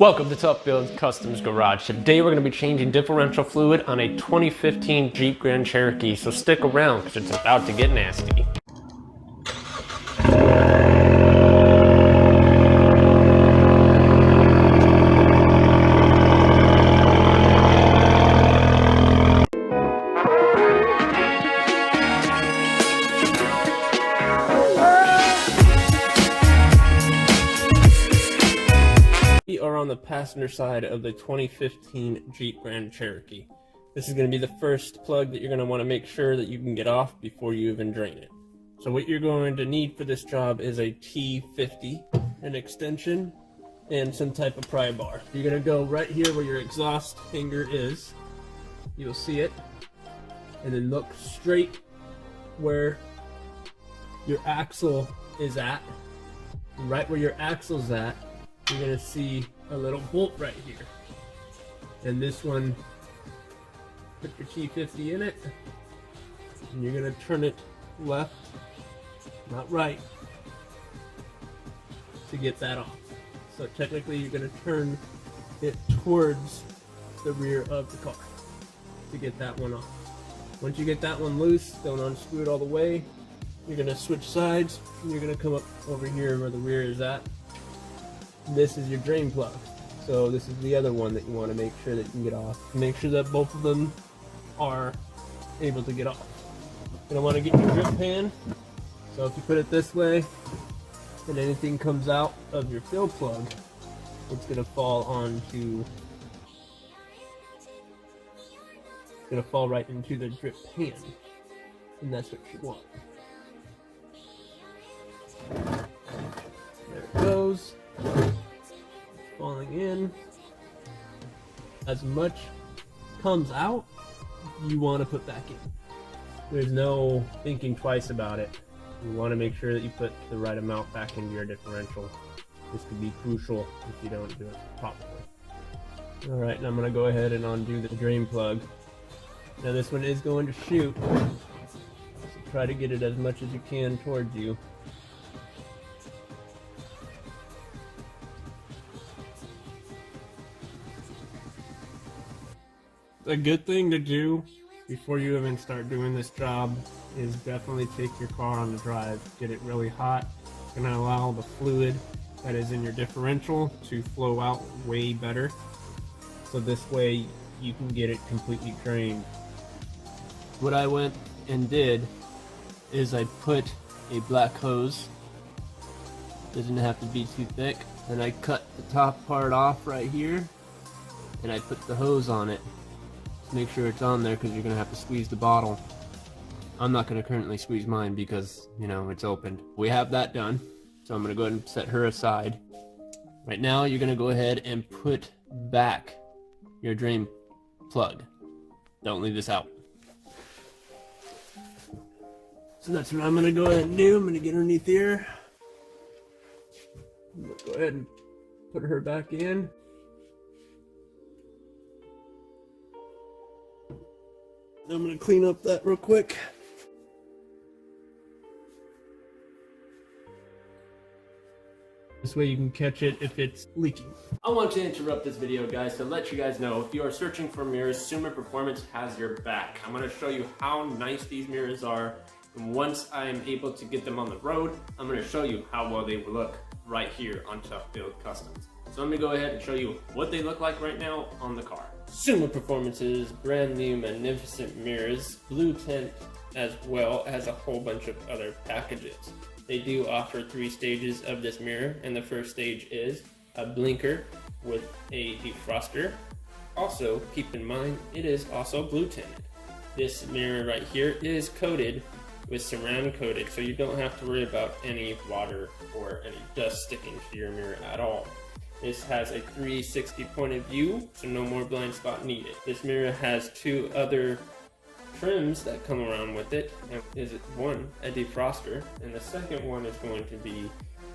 Welcome to Tough Builds Customs Garage. Today we're going to be changing differential fluid on a 2015 Jeep Grand Cherokee, so stick around because it's about to get nasty. We are on the passenger side of the 2015 Jeep Grand Cherokee. This is going to be the first plug that you're going to want to make sure that you can get off before you even drain it. So what you're going to need for this job is a T50, an extension, and some type of pry bar. You're going to go right here where your exhaust hanger is. You'll see it. And then look straight where your axle is at. And right where your axle's at, you're going to see a little bolt right here. And this one, put your T50 in it, and you're going to turn it left, not right, to get that off. So technically you're going to turn it towards the rear of the car to get that one off. Once you get that one loose, don't unscrew it all the way. You're going to switch sides, and you're going to come up over here where the rear is at. This is your drain plug. So this is the other one that you want to make sure that you can get off. Make sure that both of them are able to get off. You're going to want to get your drip pan. So if you put it this way and anything comes out of your fill plug, it's going to fall right into the drip pan. And that's what you want. There it goes. Falling in. As much comes out, you want to put back in. There's no thinking twice about it. You want to make sure that you put the right amount back into your differential. This could be crucial if you don't do it properly. Alright, and I'm going to go ahead and undo the drain plug. Now this one is going to shoot, so try to get it as much as you can towards you. A good thing to do before you even start doing this job is definitely take your car on the drive. Get it really hot. It's going to allow the fluid that is in your differential to flow out way better. So this way you can get it completely drained. What I went and did is I put a black hose. Doesn't have to be too thick. And I cut the top part off right here and I put the hose on it. Make sure it's on there because you're going to have to squeeze the bottle. I'm not going to currently squeeze mine because, you know, it's opened. We have that done, so I'm going to go ahead and set her aside. Right now, you're going to go ahead and put back your drain plug. Don't leave this out. So that's what I'm going to go ahead and do. I'm going to get underneath here. I'm going to go ahead and put her back in. I'm going to clean up that real quick. This way you can catch it if it's leaking. I want to interrupt this video, guys, to let you guys know if you are searching for mirrors, SumaProformance has your back. I'm going to show you how nice these mirrors are. And once I'm able to get them on the road, I'm going to show you how well they will look right here on Tough Build Customs. So let me go ahead and show you what they look like right now on the car. SumaProformance's brand new magnificent mirrors, blue tint, as well as a whole bunch of other packages. They do offer 3 stages of this mirror, and the first stage is a blinker with a defroster. Also, keep in mind, it is also blue tinted. This mirror right here is coated with ceramic coated, so you don't have to worry about any water or any dust sticking to your mirror at all. This has a 360 point of view, so no more blind spot needed. This mirror has 2 other trims that come around with it. One, a defroster, and the second one is going to be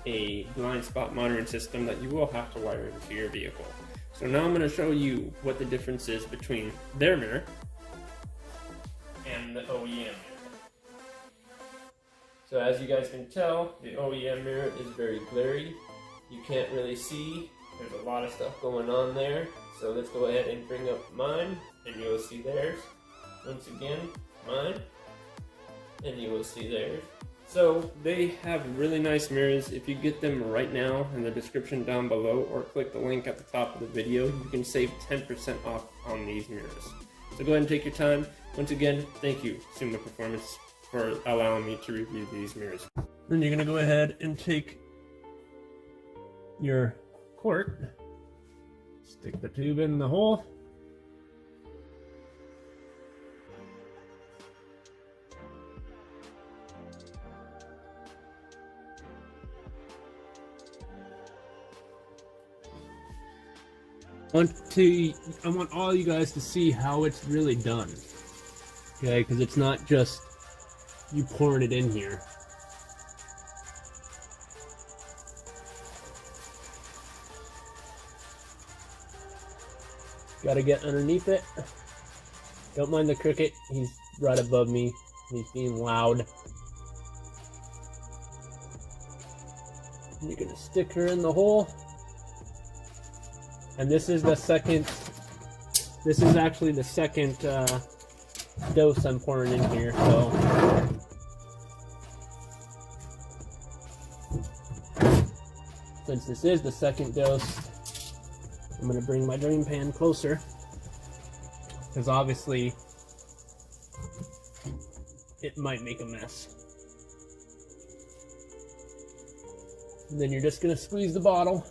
a blind spot monitoring system that you will have to wire into your vehicle. So now I'm going to show you what the difference is between their mirror and the OEM mirror. So as you guys can tell, the OEM mirror is very glary. You can't really see There's a lot of stuff going on there. So let's go ahead and bring up mine, and you will see theirs. Once again, mine, and you will see theirs. So they have really nice mirrors. If you get them right now in the description down below, or click the link at the top of the video, you can save 10% off on these mirrors. So go ahead and take your time. Once again, thank you, SumaProformance, for allowing me to review these mirrors. Then you're gonna go ahead and take your quart, stick the tube in the hole, I want all you guys to see how it's really done, okay? Because it's not just you pouring it in here. Gotta get underneath it. Don't mind the cricket, he's right above me. He's being loud. You're gonna stick her in the hole. And this is the second, this is actually the second dose I'm pouring in here, so. Since this is the second dose, I'm gonna bring my drain pan closer, because obviously it might make a mess. And then you're just gonna squeeze the bottle.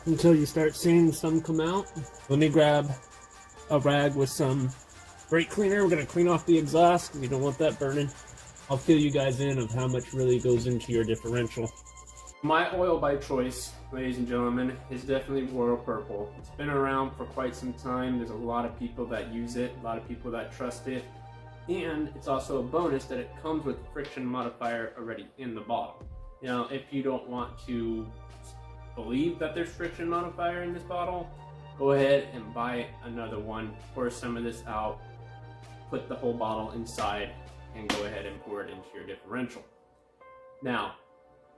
Until you start seeing some come out. Let me grab a rag with some brake cleaner. We're going to clean off the exhaust because you don't want that burning. I'll fill you guys in of how much really goes into your differential. My oil by choice, ladies and gentlemen, is definitely Royal Purple. It's been around for quite some time. There's a lot of people that use it, a lot of people that trust it. And it's also a bonus that it comes with friction modifier already in the bottle. Now, if you don't want to believe that there's friction modifier in this bottle, go ahead and buy another one, pour some of this out, put the whole bottle inside, and go ahead and pour it into your differential. Now,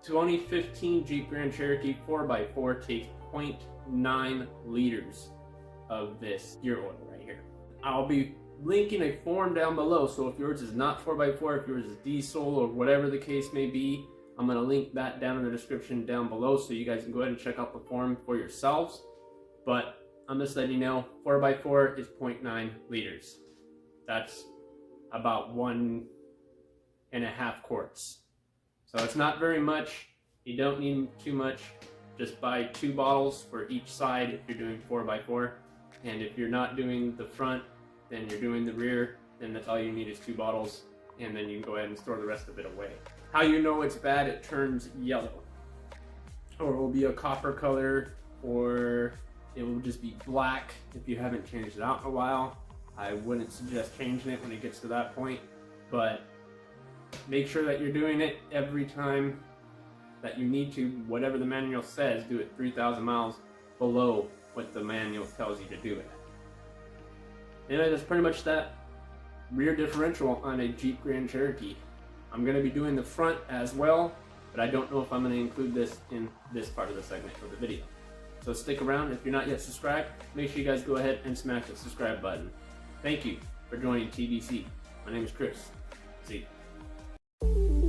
2015 Jeep Grand Cherokee 4x4 takes 0.9 liters of this gear oil right here. I'll be linking a form down below, so if yours is not 4x4, if yours is diesel or whatever the case may be, I'm going to link that down in the description down below so you guys can go ahead and check out the form for yourselves. But I'm just letting you know, 4x4 is 0.9 liters. That's about 1.5 quarts. So it's not very much. You don't need too much. Just buy 2 bottles for each side if you're doing 4x4. And if you're not doing the front, then you're doing the rear, then that's all you need is 2 bottles. And then you can go ahead and store the rest of it away. How you know it's bad, it turns yellow. Or it will be a copper color, or it will just be black if you haven't changed it out in a while. I wouldn't suggest changing it when it gets to that point, but make sure that you're doing it every time that you need to. Whatever the manual says, do it 3,000 miles below what the manual tells you to do it. Anyway, that's pretty much that rear differential on a Jeep Grand Cherokee. I'm going to be doing the front as well, but I don't know if I'm going to include this in this part of the segment of the video. So stick around. If you're not yet subscribed, make sure you guys go ahead and smash the subscribe button. Thank you for joining TBC. My name is Chris. See you.